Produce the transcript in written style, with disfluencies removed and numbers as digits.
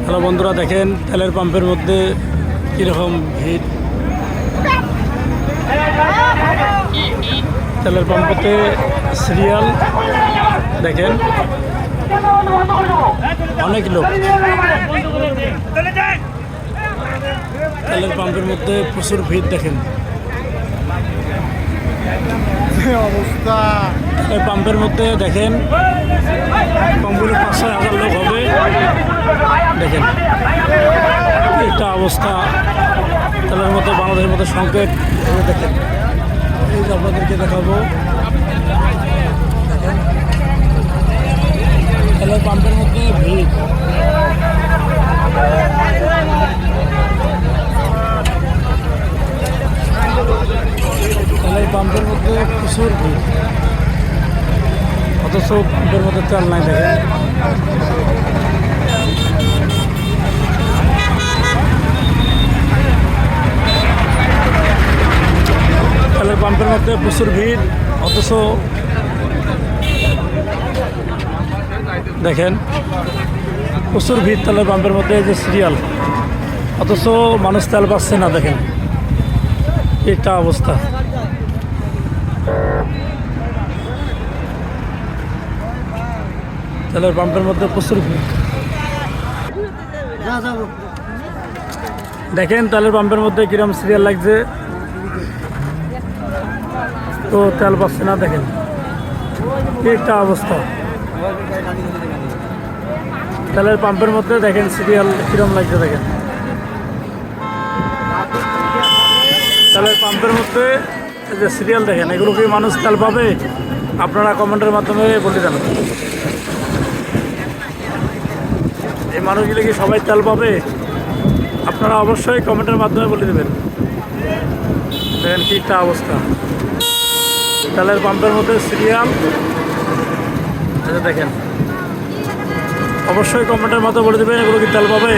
Hello বন্ধুরা, দেখেন তেলের পাম্পের মধ্যে কীরকম ভিড়। তেলের পাম্পতে সিরিয়াল দেখেন, অনেক লোক। তেলের পাম্পের মধ্যে প্রচুর ভিড় দেখেন। অবস্থা তেলের পাম্পের মধ্যে দেখেন কমগুলো 5-6 হাজার লোক হবে। দেখেন একটা অবস্থা। তেলের মধ্যে বাংলাদেশের মধ্যে সংকেত দেখেন, এই যে আপনাদেরকে দেখাবো। দেখেন তেলের পাম্পের মধ্যে ভিড়। তেলের পাম্পের মধ্যে প্রচুর ভিড়, অথচ পাম্পের মধ্যে তেল নাই। দেখেন তেলের পাম্পের মধ্যে প্রচুর ভিড়, অথচ দেখেন প্রচুর ভিড় তেলের পাম্পের মধ্যে। যে সিরিয়াল, অথচ মানুষ তেল পাচ্ছে না। দেখেন একটা অবস্থা। তেলের পাম্পের মধ্যে প্রচুর ভিড়। দেখেন তেলের পাম্পের মধ্যে কিরম সিরিয়াল লাগছে, তো তেল পাচ্ছে না। দেখেন একটা অবস্থা। তেলের পাম্পের মধ্যে দেখেন সিরিয়াল কিরম লাগছে। দেখেন তেলের পাম্পের মধ্যে যে সিরিয়াল দেখেন, এগুলো কি মানুষ তেল পাবে? আপনারা কমেন্টের মাধ্যমে বলে দেন, এই মানুষগুলো কি সবাই তেল পাবে? আপনারা অবশ্যই কমেন্টের মাধ্যমে বলে দেবেন। দেখেন কি একটা অবস্থা। তেলের পাম্পের মধ্যে সিরিয়াল দেখেন, অবশ্যই কমেন্টের মাধ্যমে বলে দেবেন এগুলো কি তেল পাবে।